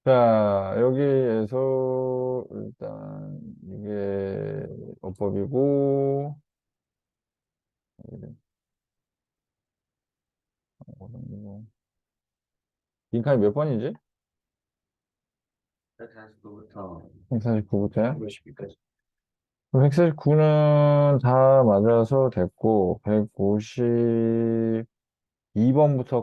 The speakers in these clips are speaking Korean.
자, 여기에서 일단 이게 어법이고, 빈칸이 몇 번이지? 149부터 149부터야? 150까지. 149는 다 맞아서 됐고, 152번부터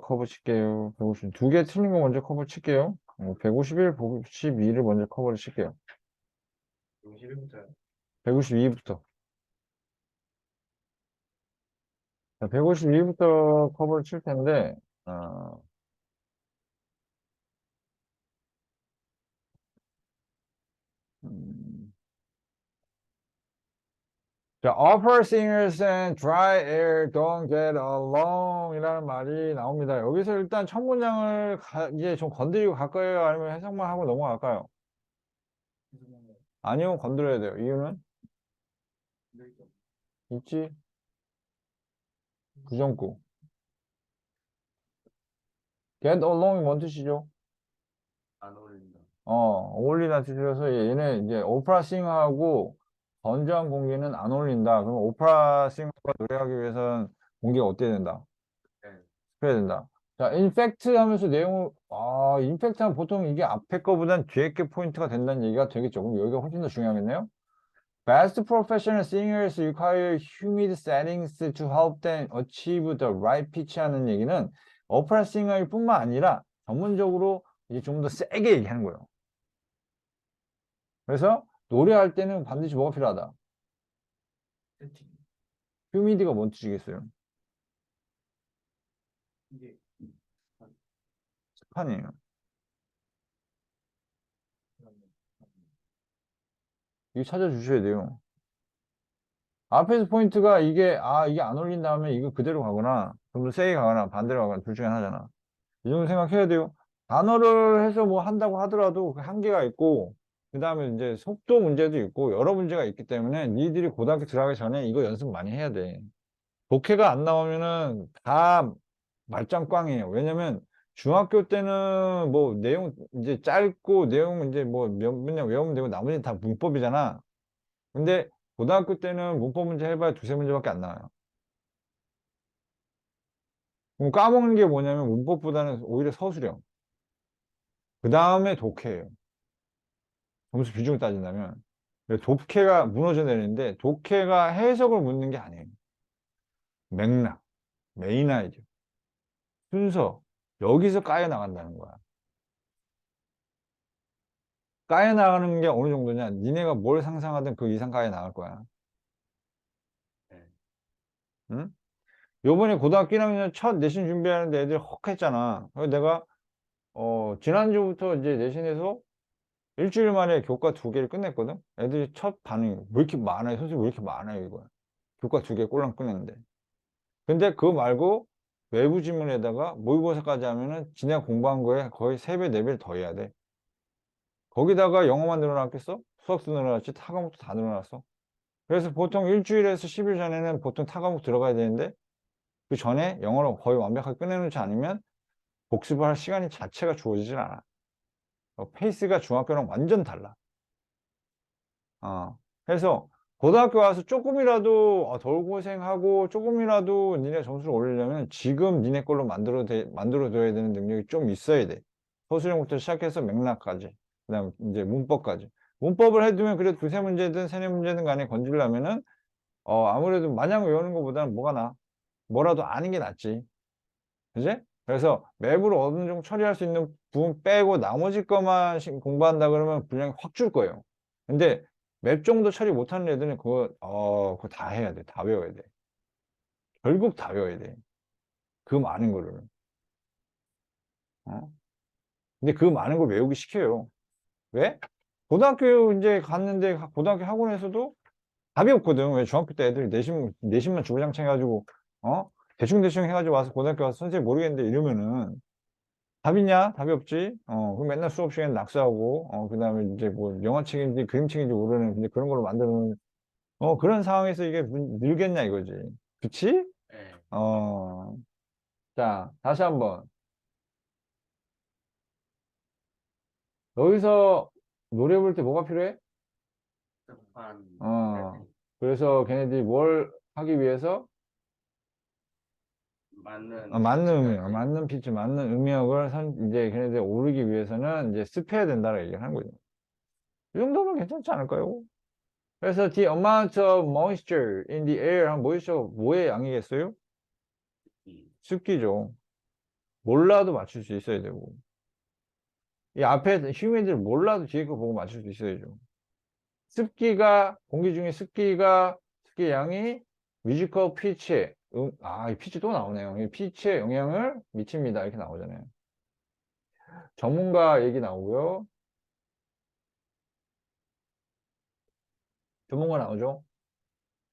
커브 칠게요. 150, 두 개 틀린 거 먼저 커브 칠게요. 151, 152를 먼저 커버를 칠게요. 51부터 152부터. 152부터 커버를 칠 텐데, 어, 음, 자, opera singers and dry air don't get along 이라는 말이 나옵니다. 여기서 일단 첫 문장을 이제 좀 건드리고 갈까요? 아니면 해석만 하고 넘어갈까요? 아니요, 건드려야 돼요. 이유는? 있지? 부정구. get along이 뭔 뜻이죠? 안 어울린다. 어울리다 뜻이라서 얘네 이제 오프라 싱어하고 건조한 공기는 안 어울린다. 그럼 오프라 싱어가 노래하기 위해서는 공기가 어때야 된다? 네. 그래야 된다. 자, 인팩트 하면서 내용을, 인팩트 하면 보통 이게 앞에 거보단 뒤에 게 포인트가 된다는 얘기가 되겠죠. 그럼 여기가 훨씬 더 중요하겠네요. Best professional singers require humid settings to help them achieve the right pitch 하는 얘기는 오페라 싱어일 뿐만 아니라 전문적으로 이제 좀 더 세게 얘기하는 거예요. 그래서 노래할 때는 반드시 뭐가 필요하다? 세팅. 휴미드가 뭔 뜻이겠어요? 이게 습한이에요. 이거 찾아주셔야 돼요. 앞에서 포인트가 이게 안 어울린다 하면 이거 그대로 가거나, 좀 더 세게 가거나, 반대로 가거나, 둘 중에 하나잖아. 이 정도 생각해야 돼요. 단어를 해서 뭐 한다고 하더라도 그 한계가 있고, 그 다음에 이제 속도 문제도 있고, 여러 문제가 있기 때문에 니들이 고등학교 들어가기 전에 이거 연습 많이 해야 돼. 독해가 안 나오면은 다 말짱꽝이에요. 왜냐면 중학교 때는 뭐 내용 이제 짧고 내용 이제 뭐 몇 문장 외우면 되고 나머지는 다 문법이잖아. 근데 고등학교 때는 문법 문제 해봐야 두세 문제밖에 안 나와요. 그럼 까먹는 게 뭐냐면 문법보다는 오히려 서술형. 그 다음에 독해예요. 점수 비중을 따진다면. 독해가 무너져 내리는데 독해가 해석을 묻는 게 아니에요. 맥락, 메인 아이디어, 순서. 여기서 까여 나간다는 거야. 까여 나가는 게 어느 정도냐? 니네가 뭘 상상하든 그 이상 까여 나갈 거야. 네. 응? 요번에 고등학교 1학년 첫 내신 준비하는데 애들 혹했잖아. 그래서 내가 지난주부터 이제 내신에서 일주일 만에 교과 두 개를 끝냈거든? 애들이 첫 반응이 왜 이렇게 많아요? 선생님 왜 이렇게 많아요? 이거야. 교과 두 개 꼴랑 끝냈는데. 근데 그거 말고 외부 지문에다가 모의고사까지 하면은 지네가 공부한 거에 거의 3배, 4배를 더 해야 돼. 거기다가 영어만 늘어났겠어? 수학도 늘어났지, 타 과목도 다 늘어났어. 그래서 보통 일주일에서 10일 전에는 보통 타 과목 들어가야 되는데 그 전에 영어를 거의 완벽하게 끝내놓지 않으면 복습을 할 시간이 자체가 주어지질 않아. 페이스가 중학교랑 완전 달라. 그래서 고등학교 와서 조금이라도 덜 고생하고 조금이라도 니네 점수를 올리려면 지금 니네 걸로 만들어둬야 되는 능력이 좀 있어야 돼. 서술형부터 시작해서 맥락까지. 그다음 이제 문법까지. 문법을 해두면 그래도 두세 문제든 세네 문제든 간에 건지려면은 아무래도 마냥 외우는 것보다는 뭐가 나? 뭐라도 아는 게 낫지. 그지? 그래서 맵으로 어느 정도 처리할 수 있는 부분 빼고 나머지 것만 공부한다 그러면 분량이 확 줄 거예요. 근데 맵 정도 처리 못하는 애들은 그거 다 해야 돼. 다 외워야 돼. 결국 다 외워야 돼. 그 많은 거를. 어? 근데 그 많은 걸 외우기 시켜요. 왜? 고등학교 이제 갔는데 고등학교 학원에서도 답이 없거든. 왜 중학교 때 애들이 내신만 주구장창 해가지고, 어? 대충대충 해가지고 와서 고등학교 와서 선생님 모르겠는데 이러면은 답 있냐? 답이 없지. 그럼 맨날 수업 시간에 낙서하고, 그 다음에 이제 뭐 영어책인지 그림책인지 모르는 이제 그런 걸로 만드는, 그런 상황에서 이게 늘겠냐 이거지. 그치? 네. 어, 자, 다시 한번. 여기서 노래 부를 때 뭐가 필요해? 습한 그래서 걔네들이 뭘 하기 위해서 맞는 맞는 음역, 피치까지. 맞는 피치, 맞는 음역을 이제 걔네들이 오르기 위해서는 이제 습해야 된다고 얘기를 하는 거죠. 이 정도면 괜찮지 않을까요? 그래서 the amount of moisture in the air 한 moisture 뭐의 양이겠어요? 습기죠. 몰라도 맞출 수 있어야 되고. 이 앞에 휴민들 몰라도 뒤에 거 보고 맞출 수 있어야죠. 습기가 공기 중에 습기 양이 뮤지컬 피치에 이 피치 또 나오네요. 이 피치에 영향을 미칩니다. 이렇게 나오잖아요. 전문가 얘기 나오고요. 전문가 나오죠.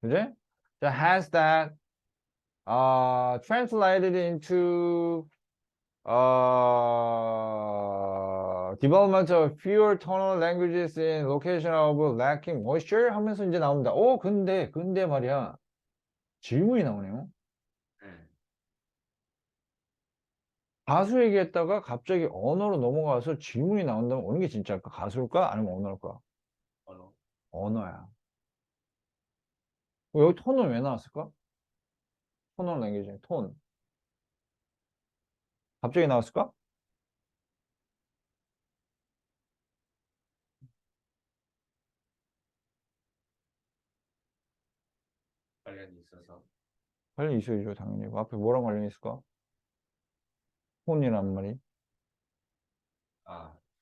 그지? 자, has that translated into development of fewer tonal languages in location of lacking moisture 하면서 이제 나옵니다. 근데 말이야. 질문이 나오네요. 네. 가수 얘기했다가 갑자기 언어로 넘어가서 질문이 나온다면 어느 게 진짜일까? 가수일까? 아니면 언어일까? 언어. 언어야. 여기 톤은 왜 나왔을까? 톤을 랭귀지, 톤. 갑자기 나왔을까? 관련이 있어서. 관련이 있어야죠, 당연히. 그 앞에 뭐랑 관련이 있을까? 톤이란 말이.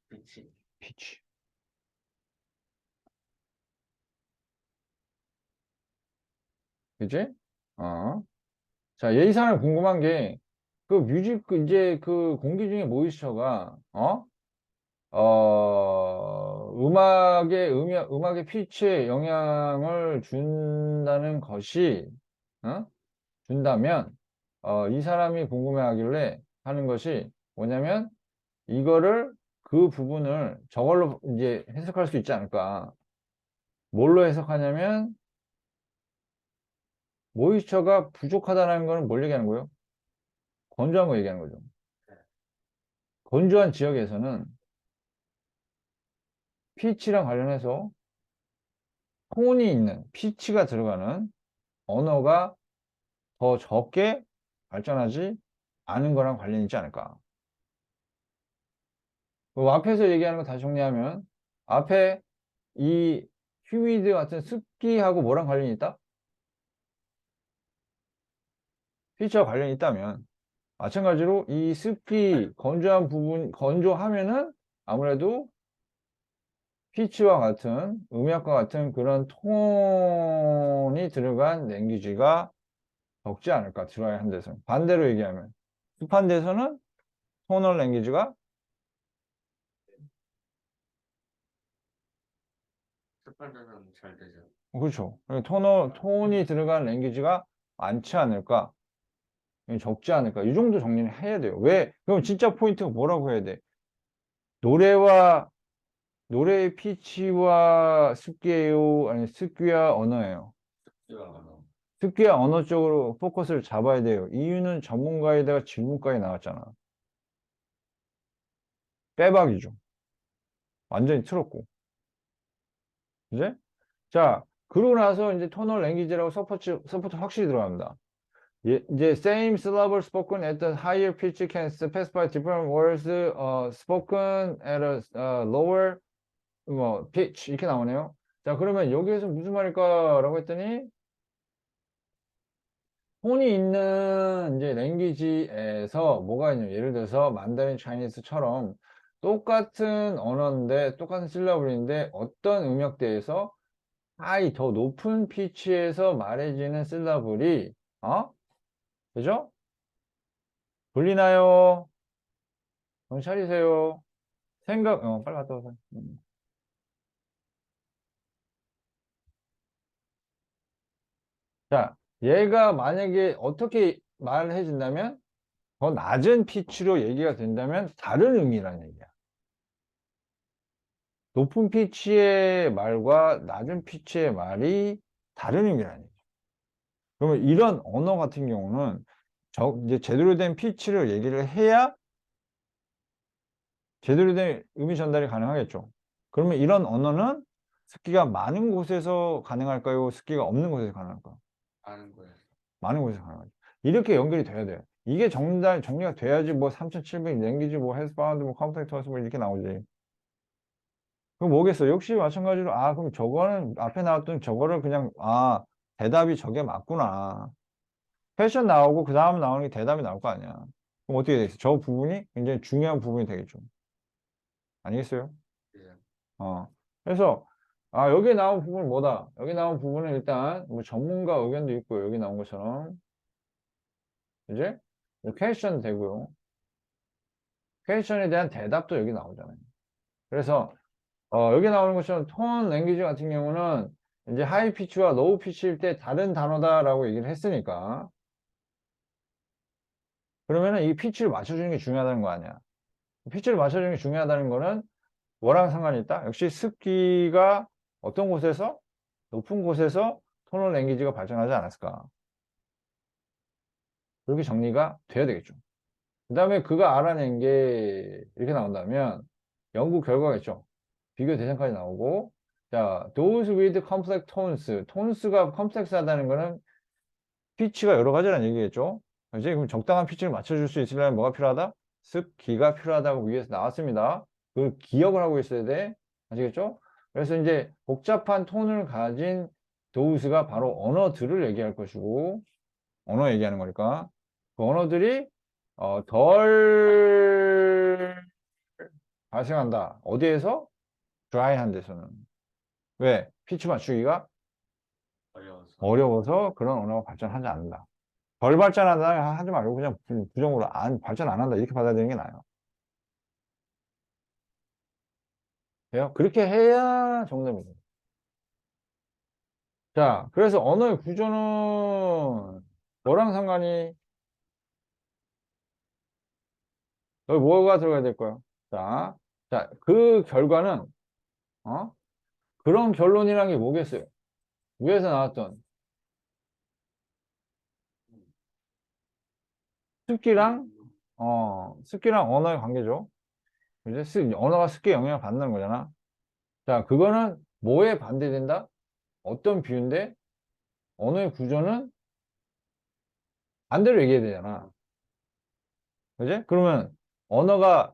피치. 피치. 그지? 어. 자, 예의사는 궁금한 게, 이제 그 공기 중에 모이스처가, 음악의 피치에 영향을 준다는 것이, 어? 준다면, 이 사람이 궁금해하길래 하는 것이 뭐냐면, 그 부분을 저걸로 이제 해석할 수 있지 않을까. 뭘로 해석하냐면, 모이스처가 부족하다는 거는 뭘 얘기하는 거예요? 건조한 거 얘기하는 거죠. 건조한 지역에서는 피치랑 관련해서 톤이 있는, 피치가 들어가는 언어가 더 적게 발전하지 않은 거랑 관련이 있지 않을까. 앞에서 얘기하는 거 다시 정리하면, 앞에 이 휴미드 같은 습기하고 뭐랑 관련이 있다? 피치와 관련이 있다면, 마찬가지로 이 습기, 건조하면은 아무래도 피치와 같은, 음역과 같은 그런 톤이 들어간 랭귀지가 적지 않을까, 드라이 한 데서. 반대로 얘기하면, 습한 데서는 토널 랭귀지가, 습한 데는 잘 되죠. 그렇죠. 톤이 들어간 랭귀지가 많지 않을까, 적지 않을까. 이 정도 정리는 해야 돼요. 왜? 그럼 진짜 포인트가 뭐라고 해야 돼? 노래와, 노래의 피치와 습기예요? 아니, 습기와 언어예요? 습기와 언어. 습기와 언어 쪽으로 포커스를 잡아야 돼요. 이유는 전문가에다가 질문까지 나왔잖아. 빼박이죠. 완전히 틀었고. 이제? 자, 그러고 나서 이제 토널 랭귀지라고 서포트 확실히 들어갑니다. 이제 same syllable spoken at a higher pitch can specify different words spoken at a lower pitch 이렇게 나오네요. 자, 그러면 여기에서 무슨 말일까라고 했더니 톤이 있는 이제 랭귀지에서 뭐가 있냐면 예를 들어서 만다린 차이니스처럼 똑같은 언어인데 똑같은 실러블인데 어떤 음역대에서 더 높은 피치에서 말해지는 실러블이 그죠? 들리나요? 정신 차리세요. 빨리 갔다 오세요. 자, 얘가 만약에 어떻게 말을 해준다면 더 낮은 피치로 얘기가 된다면 다른 의미라는 얘기야. 높은 피치의 말과 낮은 피치의 말이 다른 의미라는 얘기야. 그러면 이런 언어 같은 경우는 이제 제대로 된 피치를 얘기를 해야 제대로 된 의미 전달이 가능하겠죠. 그러면 이런 언어는 습기가 많은 곳에서 가능할까요? 습기가 없는 곳에서 가능할까요? 아는 거예요. 많은 곳에서 가능하죠. 이렇게 연결이 돼야 돼요. 이게 정리가 돼야지 뭐 3700 랭귀지 뭐 헬스바운드 뭐 컴플렉터스 뭐 이렇게 나오지. 그럼 뭐겠어? 역시 마찬가지로 그럼 저거는 앞에 나왔던 저거를 그냥 대답이 저게 맞구나. 패션 나오고 그 다음 나오는 게 대답이 나올 거 아니야. 그럼 어떻게 되겠어? 저 부분이 굉장히 중요한 부분이 되겠죠. 아니겠어요? 예. 어. 그래서 여기 나온 부분은 뭐다? 여기 나온 부분은 일단 뭐 전문가 의견도 있고 여기 나온 것처럼 이제 뭐 퀘스천 되고요. 퀘스천에 대한 대답도 여기 나오잖아요. 그래서 여기 나오는 것처럼 톤 랭귀지 같은 경우는 이제 하이 피치와 로우 피치일 때 다른 단어다라고 얘기를 했으니까 그러면은 이 피치를 맞춰주는 게 중요하다는 거 아니야. 피치를 맞춰주는 게 중요하다는 거는 뭐랑 상관이 있다? 역시 습기가 어떤 곳에서 높은 곳에서 톤 랭귀지가 발전하지 않았을까. 그렇게 정리가 돼야 되겠죠. 그 다음에 그가 알아낸 게 이렇게 나온다면 연구 결과겠죠. 비교 대상까지 나오고 자, those with complex tones. 톤스가 컴플렉스하다는 거는 피치가 여러 가지라는 얘기겠죠. 이제 그럼 적당한 피치를 맞춰줄 수 있으려면 뭐가 필요하다? 습기가 필요하다고 위에서 나왔습니다. 그걸 기억을 하고 있어야 돼. 아시겠죠? 그래서 이제 복잡한 톤을 가진 those가 바로 언어들을 얘기할 것이고 언어 얘기하는 거니까 그 언어들이 덜 발생한다. 어디에서? 드라이한 데서는. 왜? 피치 맞추기가 어려워서. 어려워서 그런 언어가 발전하지 않는다. 덜 발전한다 하지 말고 그냥 부정으로 발전 안 한다 이렇게 받아들이는 게 나아요. 돼요? 그렇게 해야 정답이에요. 자, 그래서 언어의 구조는 뭐랑 상관이? 여기 뭐가 들어가야 될 거야? 그 결과는 어? 그런 결론이라는 게 뭐겠어요? 위에서 나왔던 습기랑 습기랑 언어의 관계죠. 이제 언어가 습기에 영향을 받는 거잖아. 자, 그거는 뭐에 반대된다? 어떤 비유인데 언어의 구조는 반대로 얘기해야 되잖아. 그지? 그러면 언어가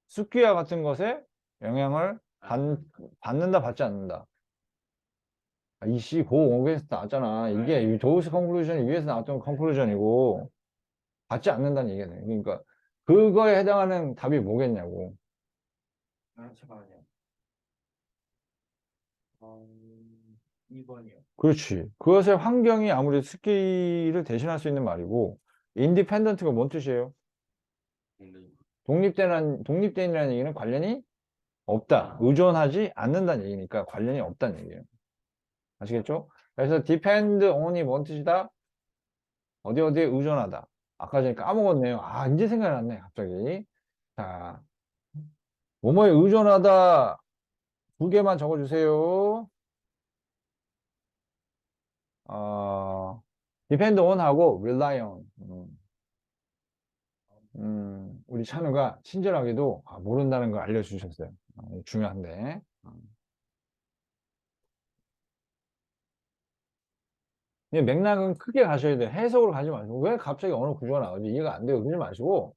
습기와 같은 것에 영향을 받는다, 받지 않는다. 이씨, 고에서 나왔잖아. 이게 이 조우스 컨클루전이 위에서 나왔던 컨클루전이고 받지 않는다는 얘기가 돼. 그러니까 그거에 해당하는 답이 뭐겠냐고. 잠깐만요. 2번이요. 그렇지. 그것의 환경이 아무리 습기를 대신할 수 있는 말이고 인디펜던트가 뭔 뜻이에요? 독립된이라는 얘기는 관련이 없다. 의존하지 않는다는 얘기니까 관련이 없다는 얘기예요. 아시겠죠? 그래서 depend on이 뭔 뜻이다? 어디에 의존하다. 아까 전에 까먹었네요. 이제 생각났네, 갑자기. 자, 뭐뭐에 의존하다 두 개만 적어주세요. depend on하고 rely on. 우리 찬우가 친절하게도 모른다는 걸 알려주셨어요. 중요한데. 근데 맥락은 크게 가셔야 돼요. 해석으로 가지 마시고 왜 갑자기 언어 구조가 나오지? 이해가 안 돼요. 그러지 마시고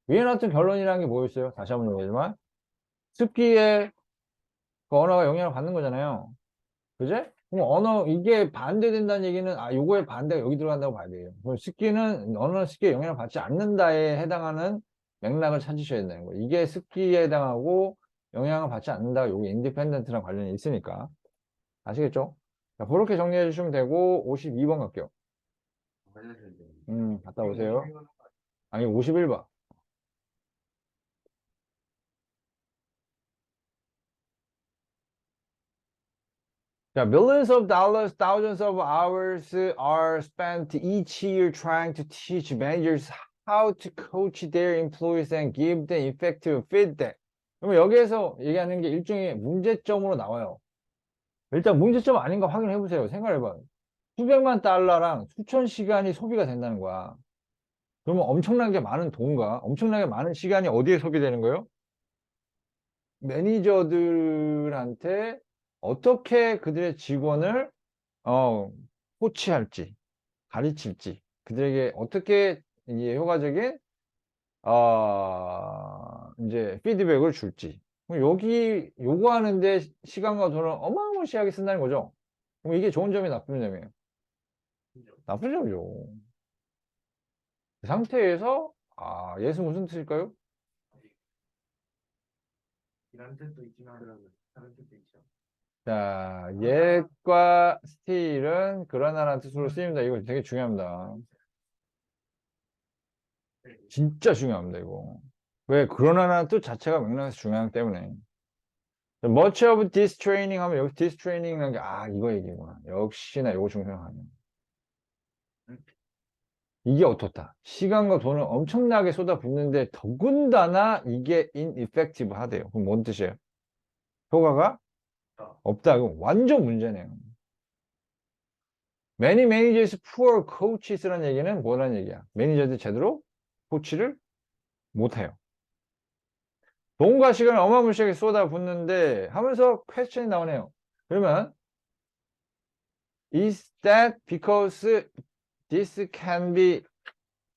위에 나왔던 결론이라는 게 뭐였어요? 다시 한번 얘기하지만 습기에 그 언어가 영향을 받는 거잖아요. 그제? 그럼 이게 반대된다는 얘기는 요거의 반대가 여기 들어간다고 봐야 돼요. 그럼 언어는 습기에 영향을 받지 않는다에 해당하는 맥락을 찾으셔야 된다는 거예요. 이게 습기에 해당하고 영향을 받지 않는다. 요게 인디펜던트랑 관련이 있으니까. 아시겠죠? 자, 그렇게 정리해 주시면 되고 52번 갈게요. 갔다 오세요. 아니 51번. 자, millions of dollars, thousands of hours are spent each year trying to teach managers how to coach their employees and give them effective feedback. 그러면 여기에서 얘기하는 게 일종의 문제점으로 나와요. 일단 문제점 아닌가 확인해 보세요. 생각해봐요. 수백만 달러랑 수천 시간이 소비가 된다는 거야. 그러면 엄청나게 많은 돈과 엄청나게 많은 시간이 어디에 소비되는 거예요? 매니저들한테 어떻게 그들의 직원을 코치할지, 가르칠지, 그들에게 어떻게 이제 효과적인 이제 피드백을 줄지. 그럼 여기 요구하는데 시간과 돈을 어마무시하게 쓴다는 거죠. 그럼 이게 좋은 점이 나쁜 점이에요. 나쁜 점이죠. 그 상태에서 예수 무슨 뜻일까요? 이런 뜻도 있지만 다른 뜻도 있죠. 자, yet과 still은 그러나라는 뜻으로 쓰입니다. 이거 되게 중요합니다. 진짜 중요합니다, 이거. 왜? 그러나라는 뜻 자체가 맥락에서 중요하기 때문에. Much of this training 하면 여기 this training이라는 게, 이거 얘기구나. 역시나 이거 중요하네. 이게 어떻다. 시간과 돈을 엄청나게 쏟아붓는데 더군다나 이게 ineffective 하대요. 그럼 뭔 뜻이에요? 효과가 없다. 이거 완전 문제네요. Many managers poor coaches라는 얘기는 뭐라는 얘기야? 매니저들이 제대로 코치를 못해요. 돈과 시간을 어마무시하게 쏟아붓는데 하면서 퀘스천이 나오네요. 그러면 Is that because this can be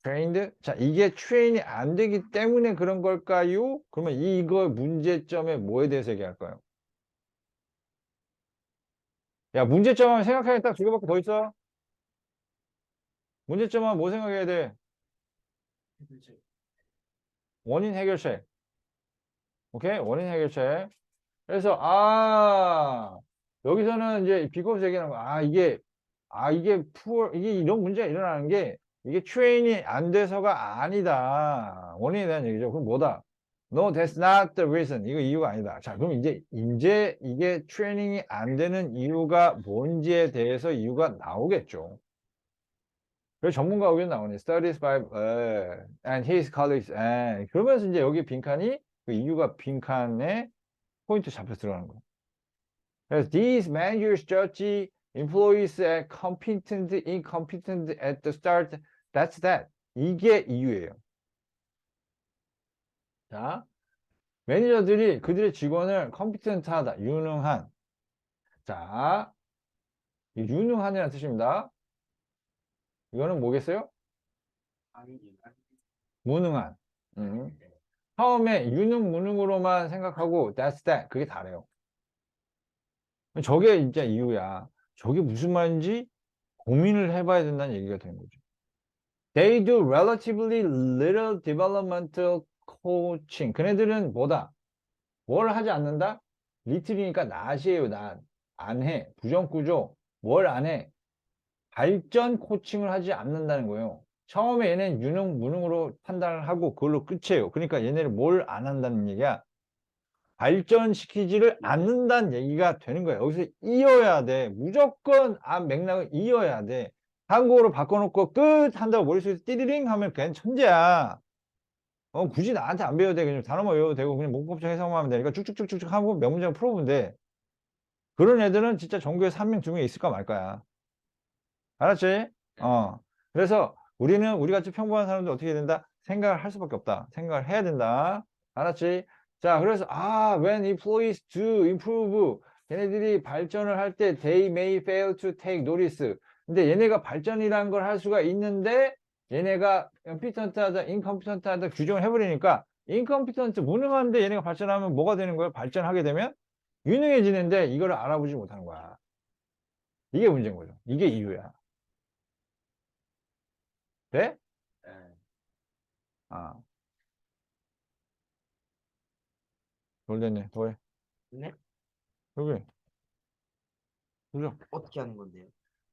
trained? 자, 이게 트레인이 안 되기 때문에 그런 걸까요? 그러면 이거 문제점에 뭐에 대해서 얘기할까요? 야, 문제점 하면 생각하기 딱 두 개밖에 더 있어. 문제점 하면 뭐 생각해야 돼? 원인 해결책. 오케이? 원인 해결책. 그래서 여기서는 이제 비겁스 얘기하는 거. 이게 이런 문제가 일어나는 게 이게 트레인이 안 돼서가 아니다. 원인에 대한 얘기죠. 그럼 뭐다? No, that's not the reason. 이거 이유가 아니다. 자, 그럼 이제 이게 트레이닝이 안 되는 이유가 뭔지에 대해서 이유가 나오겠죠. 그래서 전문가 의견 나오네. Studies by and his colleagues. 그러면서 이제 여기 빈칸이 그 이유가 빈칸에 포인트 잡혀 들어가는 거예요. 그래서 these managers judge employees as competent, incompetent at the start. That's that. 이게 이유예요. 자, 매니저들이 그들의 직원을 컴피턴트하다, 유능한. 자, 이 유능한이라는 뜻입니다. 이거는 뭐겠어요? 무능한. 처음에 유능, 무능으로만 생각하고 that's that. 그게 다래요. 저게 진짜 이유야. 저게 무슨 말인지 고민을 해봐야 된다는 얘기가 되는 거죠. They do relatively little developmental coaching. 그네들은 뭐다? 뭘 하지 않는다? little이니까 not이에요, not. 안 해. 부정구조. 뭘 안 해? 발전 코칭을 하지 않는다는 거예요. 처음에 얘는 유능, 무능으로 판단을 하고 그걸로 끝이에요. 그러니까 얘네를 뭘 안 한다는 얘기야? 발전시키지를 않는다는 얘기가 되는 거예요. 여기서 이어야 돼. 무조건 맥락을 이어야 돼. 한국어로 바꿔놓고 끝 한다고 머릿속에서 띠리링 하면 그냥 천재야. 굳이 나한테 안 배워도 돼. 그냥 단어만 외워도 되고 그냥 문법적 해석만 하면 되니까 쭉쭉쭉쭉 하고 몇 문장 풀어보면 돼. 그런 애들은 진짜 전교에 한 명, 두 명 있을까 말까야. 알았지? 그래서 우리 같이 평범한 사람들 어떻게 해야 된다? 생각을 할 수밖에 없다. 생각을 해야 된다. 알았지? 자, 그래서 when employees do improve, 걔네들이 발전을 할 때 they may fail to take notice. 근데 얘네가 발전이라는 걸 할 수가 있는데 얘네가 competent 하다, incompetent 하다 규정을 해버리니까 incompetent, 무능한데 얘네가 발전하면 뭐가 되는 거예요? 발전하게 되면 유능해지는데 이거를 알아보지 못하는 거야. 이게 문제인 거죠. 이게 이유야. 돼? 덜 됐네. 더해. 네? 여기. 그죠? 어떻게 하는 건데요?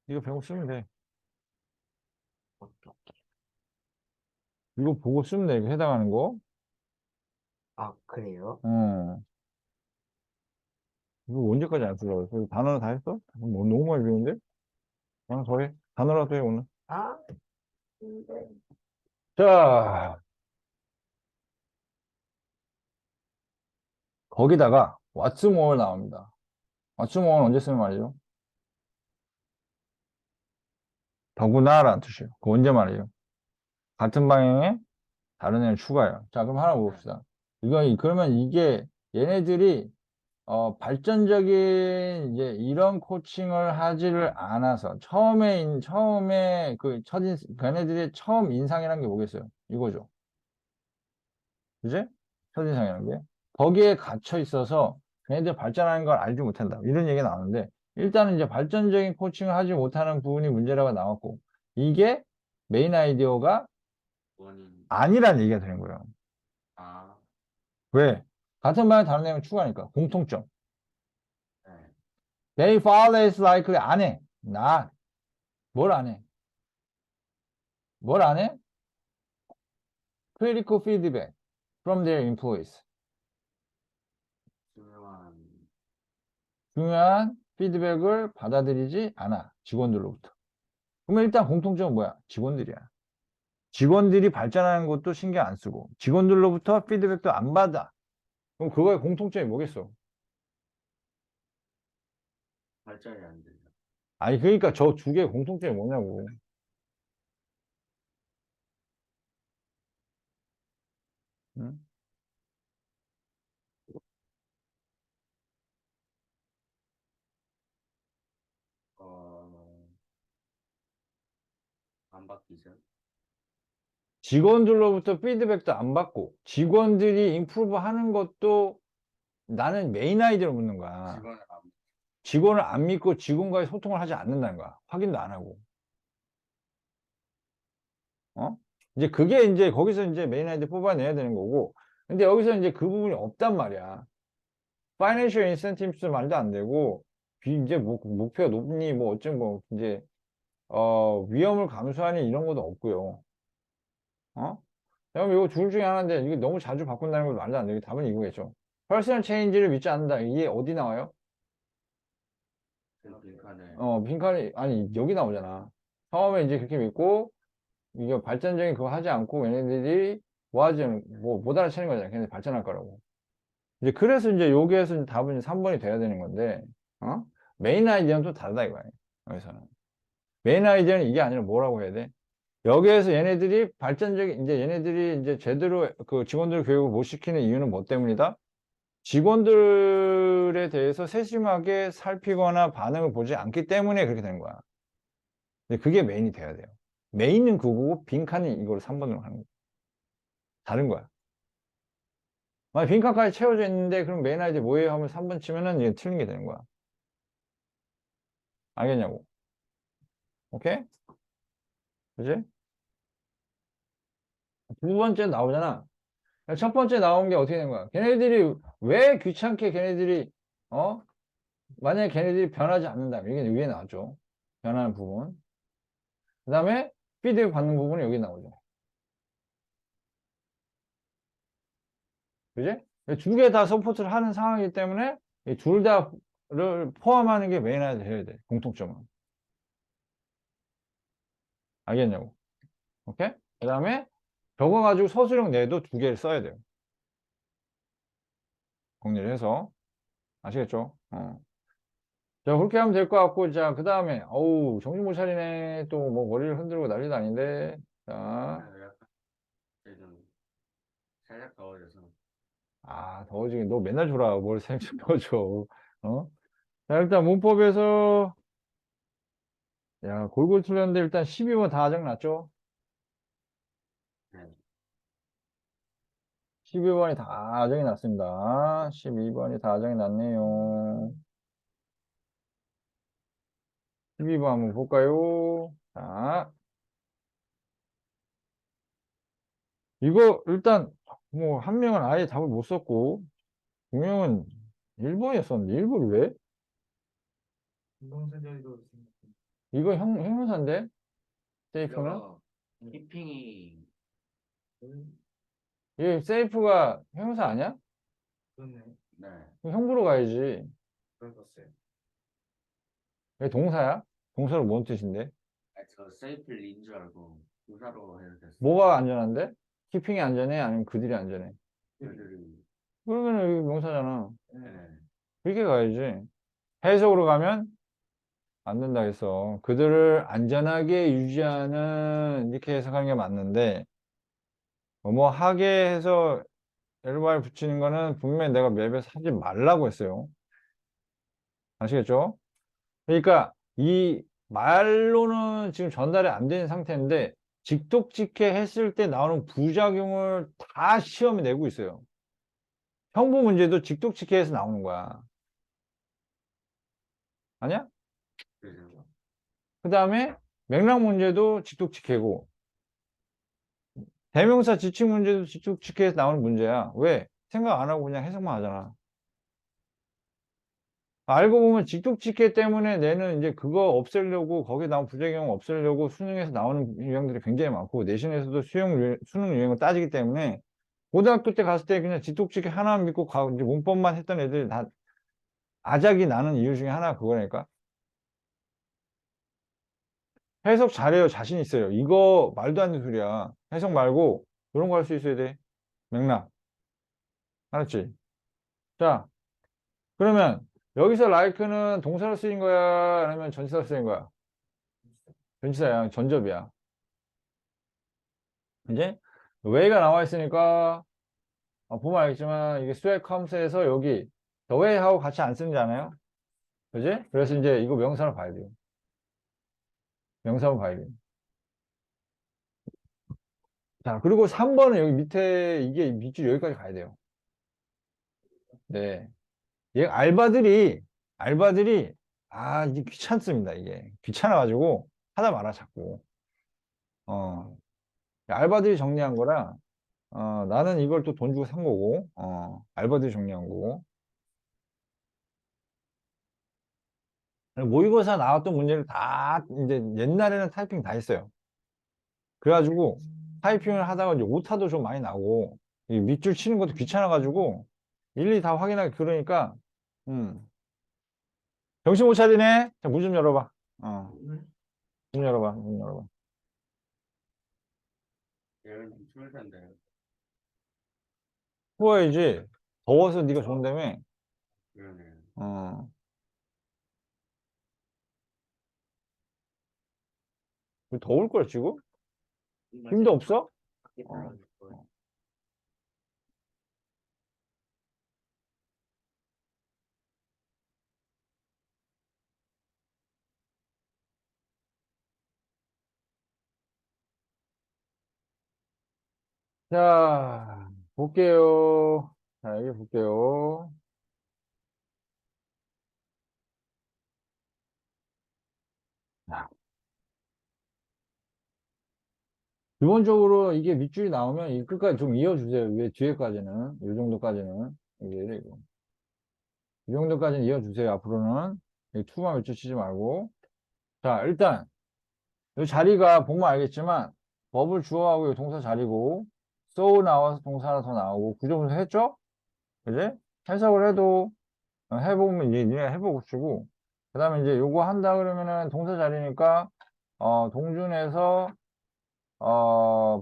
이거 배고 쓰면 돼. 어떻게? 이거 보고 쓰면 돼. 이거 해당하는 거. 아, 그래요? 이거 언제까지 안 쓰려고 그래? 단어 다 했어? 너무 많이 배우는데? 하나 더 해. 단어라도 해, 오늘. 아, 네. 자, 거기다가 what's more 나옵니다. what's more 언제 쓰는 말이죠? 더구나라는 뜻이에요. 그거 언제 말이에요? 같은 방향에 다른 애를 추가해요. 자, 그럼 하나 봅시다. 그러면 이게 얘네들이 발전적인 이제 이런 코칭을 하지를 않아서 처음에 그 걔네들의 처음 인상이라는 게 뭐겠어요? 이거죠. 그지? 첫인상이라는 게. 거기에 갇혀 있어서 걔네들 발전하는 걸 알지 못한다. 이런 얘기가 나오는데, 일단은 이제 발전적인 코칭을 하지 못하는 부분이 문제라고 나왔고, 이게 메인 아이디어가 원인. 아니란 얘기가 되는 거예요. 아, 왜? 같은 말에 다른 내용을 추가하니까. 공통점. 네. They far less likely 안 해. 뭘 안 해? 뭘 안 해? Critical feedback from their employees. 중요한. 중요한 피드백을 받아들이지 않아. 직원들로부터. 그러면 일단 공통점은 뭐야? 직원들이야. 직원들이 발전하는 것도 신경 안 쓰고, 직원들로부터 피드백도 안 받아. 그럼 그거의 공통점이 뭐겠어? 발전이 안 된다. 아니, 그러니까 저 두 개의 공통점이 뭐냐고. 응? 어, 안 바뀌죠. 직원들로부터 피드백도 안 받고, 직원들이 임프루브 하는 것도 나는 메인 아이디어를 묻는 거야. 직원을 안. 직원을 안 믿고 직원과의 소통을 하지 않는다는 거야. 확인도 안 하고. 어? 이제 그게 이제 거기서 이제 메인 아이디어 뽑아내야 되는 거고. 근데 여기서 이제 그 부분이 없단 말이야. 파이낸셜 인센티브스 말도 안 되고, 이제 목표가 높니, 뭐, 어쩜 뭐, 이제, 위험을 감수하니 이런 것도 없고요. 어? 그럼 이거 둘 중에 하나인데, 이게 너무 자주 바꾼다는 것도 말도 안 되고, 답은 이거겠죠. 퍼스널 체인지를 믿지 않는다. 이게 어디 나와요? 그 빈칸에. 빈칸이, 아니, 여기 나오잖아. 처음에 이제 그렇게 믿고, 이게 발전적인 그거 하지 않고, 얘네들이 못 알아채는 거잖아. 걔네 발전할 거라고. 이제 그래서 이제 여기에서 이제 답은 3번이 돼야 되는 건데, 어? 메인 아이디어는 또 다르다 이거야. 여기서는. 메인 아이디어는 이게 아니라 뭐라고 해야 돼? 여기에서 얘네들이 발전적인, 이제 얘네들이 이제 제대로 그 직원들 교육을 못 시키는 이유는 뭐 때문이다? 직원들에 대해서 세심하게 살피거나 반응을 보지 않기 때문에 그렇게 되는 거야. 근데 그게 메인이 돼야 돼요. 메인은 그거고 빈칸이 이걸 3번으로 하는 거야. 다른 거야. 만약 빈칸까지 채워져 있는데 그럼 메인 아이디어 뭐예요? 하면 3번 치면은 이게 틀린 게 되는 거야. 알겠냐고. 오케이? 그지? 두 번째 나오잖아. 첫 번째 나온 게 어떻게 된 거야? 걔네들이 왜 귀찮게 걔네들이, 어? 만약에 걔네들이 변하지 않는다면, 이게 위에 나왔죠. 변하는 부분. 그 다음에 피드백 받는 부분이 여기 나오죠. 그지? 두 개 다 서포트를 하는 상황이기 때문에 이 둘 다를 포함하는 게 메인화가 돼야 돼. 공통점은. 알겠냐고. 오케이? 그 다음에 적어가지고 서술형 내도 두 개를 써야 돼요. 정리를 해서. 아시겠죠? 자, 그렇게 하면 될 것 같고, 자, 그 다음에, 어우, 정신 못 차리네. 또 뭐 머리를 흔들고 난리도 아닌데. 자, 약간 좀 살짝 더워져서. 더워지긴, 너 맨날 줘라. 뭘 생각 넣어줘. 어? 자, 일단 문법에서, 야, 골고루 틀렸는데 일단 12번 다 정났죠? 네. 12번이 다 정이 났습니다. 12번이 다 정이 났네요. 12번 한번 볼까요? 자, 이거 일단 뭐 한 명은 아예 답을 못 썼고, 두 명은 1번이었었는데, 1번 왜? 운동선전도 생각합니다. 이거 형용사인데? 세이프는? 이거 히핑이. 이게 세이프가 형용사 아니야? 그렇네. 네. 그럼 형부로 가야지. 그런 것어요. 이게 동사야? 동사로 뭔 뜻인데? 아니, 저 세이플린 줄 알고 부사로 해도 됐어요. 뭐가 안전한데? 키핑이 안전해? 아니면 그들이 안전해? 그들이. 그러면 여기 명사잖아. 네. 이렇게 가야지. 해석으로 가면 안 된다 해서 그들을 안전하게 유지하는 이렇게 해석하는 게 맞는데, 뭐 하게 해서 LY 붙이는 거는 분명히 내가 맵에서 하지 말라고 했어요. 아시겠죠? 그러니까 이 말로는 지금 전달이 안 되는 상태인데 직독직해 했을 때 나오는 부작용을 다 시험에 내고 있어요. 형부 문제도 직독직해에서 나오는 거야. 아니야? 그래서 그 다음에 맥락 문제도 직독직해고 대명사 지칭 문제도 직독직해에서 나오는 문제야. 왜? 생각 안 하고 그냥 해석만 하잖아. 알고 보면 직독직해 때문에 내는 이제 그거 없애려고 거기에 나온 부작용 없애려고 수능에서 나오는 유형들이 굉장히 많고 내신에서도 수능 유형을 따지기 때문에 고등학교 때 갔을 때 그냥 직독직해 하나만 믿고 이제 문법만 했던 애들이 다 아작이 나는 이유 중에 하나가 그거라니까. 해석 잘해요. 자신 있어요. 이거 말도 안 되는 소리야. 해석 말고 이런 거 할 수 있어야 돼. 맥락. 알았지? 자, 그러면 여기서 like는 동사로 쓰인 거야? 아니면 전치사로 쓰인 거야? 전치사야. 전접이야. 이제 way가 나와 있으니까 보면 알겠지만 이게 swag comes에서 여기 the way 하고 같이 안 쓰는 잖아요. 그지? 그래서 이제 이거 명사로 봐야 돼요. 명사로 봐야 돼요. 자, 그리고 3번은 여기 밑에 이게 밑줄 여기까지 가야 돼요. 네. 얘 알바들이 이게 귀찮습니다. 이게 귀찮아가지고 하다 말아 자꾸. 어 알바들이 정리한 거라 나는 이걸 또 돈 주고 산 거고 알바들이 정리한 거고 모의고사 나왔던 문제를 다 이제 옛날에는 타이핑 다 했어요. 그래가지고 타이핑을 하다가 이제 오타도 좀 많이 나고 이 밑줄 치는 것도 귀찮아가지고 일일이 다 확인하기 그러니까 음 정신 못 차리네. 자, 문 좀 열어봐. 문 열어봐. 문 열어봐. 얘는 좀 추울 텐데. 추워야지. 더워서 네가 좋은다며. 그러네. 어. 더울 걸 지금? 힘도 없어? 어. 자, 볼게요. 자, 여기 볼게요. 자, 기본적으로 이게 밑줄이 나오면 이 끝까지 좀 이어주세요. 위에 뒤에까지는. 이 정도까지는. 이거. 이 정도까지는 이어주세요. 앞으로는. 이 투만 밑줄 치지 말고. 자, 일단, 이 자리가 보면 알겠지만, 법을 주어하고 이 동사 자리고, so 나와서 동사 하나 더 나오고, 구조문서 했죠? 그지? 해석을 해도, 해보면 이제 니네 해보고 쓰고, 그 다음에 이제 요거 한다 그러면은 동사 자리니까, 동준에서,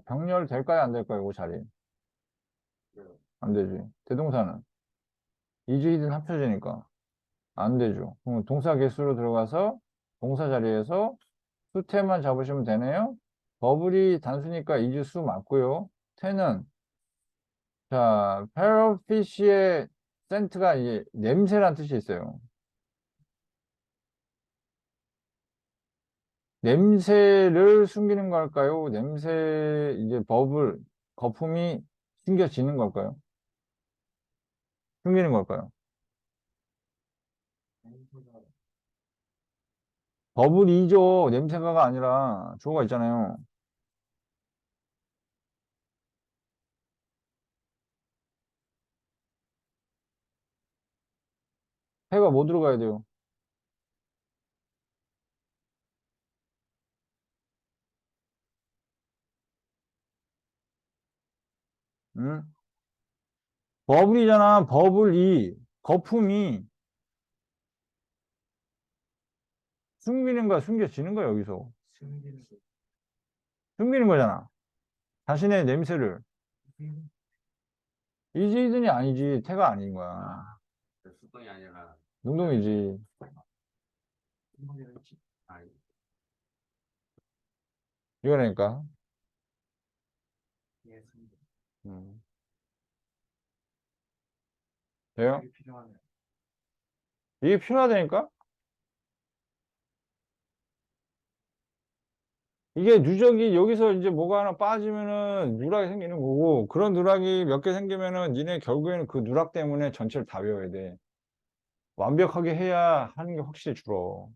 병렬 될까요? 안 될까요? 요거 자리. 안 되지. 대동사는. 이주이든 합쳐지니까. 안 되죠. 그럼 동사 개수로 들어가서, 동사 자리에서 수태만 잡으시면 되네요. 버블이 단수니까 이주 수 맞고요. 태는, 자, 패러피쉬의 센트가 이제 냄새란 뜻이 있어요. 냄새를 숨기는 걸까요? 냄새, 이제 버블, 거품이 숨겨지는 걸까요? 숨기는 걸까요? 버블이죠. 냄새가가 아니라 주어가 있잖아요. 해가 뭐 들어가야 돼요? 응? 버블이잖아. 버블이, 거품이 숨기는 거야, 숨겨지는 거야, 여기서. 숨기는 거잖아. 자신의 냄새를. 이지든이 아니지. 태가 아닌 거야. 그 수동이 아니라 능동이지. 아, 이거라니까. 음. 돼요? 이게 필요하네요. 이게 필요하다니까? 이게 누적이 여기서 이제 뭐가 하나 빠지면은 누락이 생기는 거고, 그런 누락이 몇 개 생기면은 니네 결국에는 그 누락 때문에 전체를 다 외워야 돼. 완벽하게 해야 하는 게 확실히 줄어.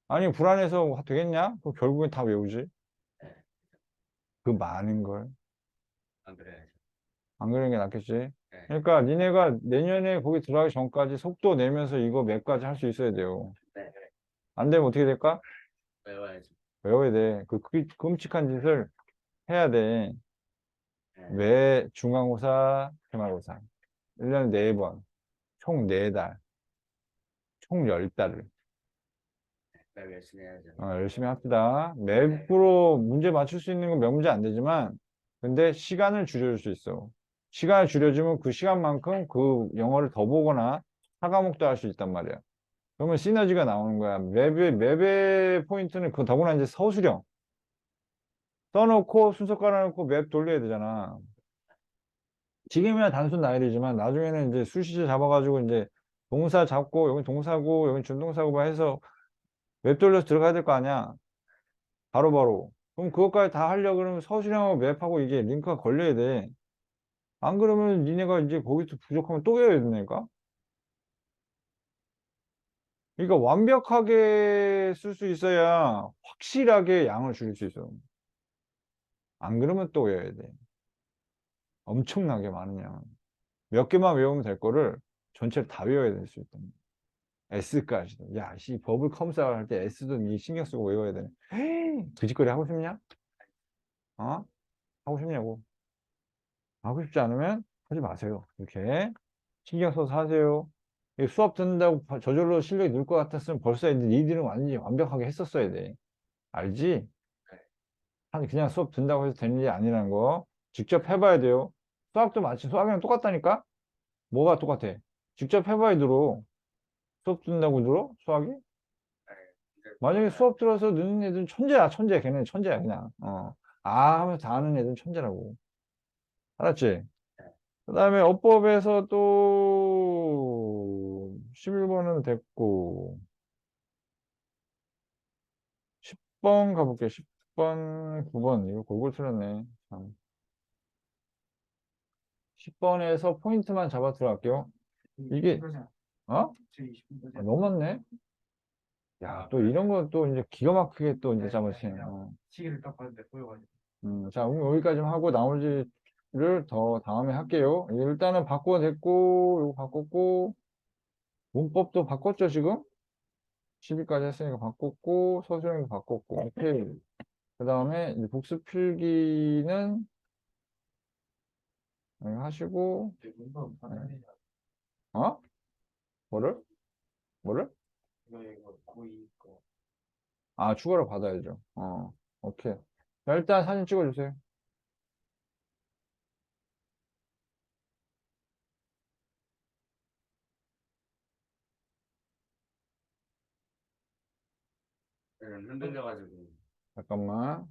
아니, 불안해서 되겠냐? 그럼 결국엔 다 외우지. 네. 그 많은 걸. 안 그래야죠. 안 그러는 게 낫겠지. 네. 그러니까 니네가 내년에 거기 들어가기 전까지 속도 내면서 이거 몇 가지 할 수 있어야 돼요. 네. 안 되면 어떻게 될까? 외워야죠. 외워야 돼. 그 끔찍한 짓을 해야 돼. 네. 매 중간고사,期末고사. 1년에 4번. 총 4달. 총 10달을. 매우 열심히 해야죠. 열심히 합시다. 맵으로 문제 맞출 수 있는 건 몇 문제 안 되지만, 근데 시간을 줄여줄 수 있어. 시간을 줄여주면 그 시간만큼 그 영어를 더 보거나 4과목도 할 수 있단 말이야. 그러면 시너지가 나오는 거야. 맵의 포인트는 그 더구나 이제 서술형. 써놓고 순서 깔아놓고 맵 돌려야 되잖아. 지금이야 단순 나열이지만 나중에는 이제 수시제 잡아가지고 이제 동사 잡고 여기 동사고 여기 준동사고 해서 맵 돌려서 들어가야 될 거 아니야. 바로바로. 그럼 그것까지 다 하려고 그러면 서술형하고 맵하고 이게 링크가 걸려야 돼. 안 그러면 니네가 이제 거기서 부족하면 또 외워야 된다니까? 그러니까 완벽하게 쓸 수 있어야 확실하게 양을 줄일 수 있어. 안 그러면 또 외워야 돼. 엄청나게 많은 양. 몇 개만 외우면 될 거를 전체를 다 외워야 될 수 있다. S까지도. 야, 씨, 버블 컴사 할 때 S도 니 신경 쓰고 외워야 되네. 에이, 그 짓거리 하고 싶냐? 어? 하고 싶냐고. 하고 싶지 않으면 하지 마세요. 이렇게 신경 써서 하세요. 이 수업 듣는다고 저절로 실력이 늘 것 같았으면 벌써 이제 니들은 완전히 완벽하게 했었어야 돼. 알지? 아니, 그냥 수업 듣는다고 해서 되는 일이 아니라는 거. 직접 해봐야 돼요. 수학도 마치 수학이랑 똑같다니까? 뭐가 똑같아? 직접 해봐야 들어. 수업 듣는다고 들어? 수학이? 만약에 수업 들어서 느는 애들은 천재야, 천재. 걔네 천재야, 그냥. 아 하면서 다 아는 애들은 천재라고. 알았지? 그 다음에 어법에서 또 11번은 됐고 10번 가볼게. 10번, 9번. 이거 골골 틀렸네. 참. 10번에서 포인트만 잡아 들어갈게요. 이게, 어? 제 20분 너무 많네? 야, 또 이런 거 또 이제 기가 막히게 또 이제 잡으시네. 시계를 딱 봤는데 보여가지고. 자, 오늘 여기까지만 하고 나머지를 더 다음에 할게요. 일단은 바꿔 됐고, 이거 바꿨고, 문법도 바꿨죠, 지금? 10위까지 했으니까 바꿨고, 서술형도 바꿨고, 오케이. 그 다음에 이제 복습 필기는 하시고, 문법 받아내냐. 어? 뭐를? 뭐를? 이거 고이 거. 아, 추가로 받아야죠. 오케이. 자, 일단 사진 찍어주세요. 흔들려가지고. 잠깐만.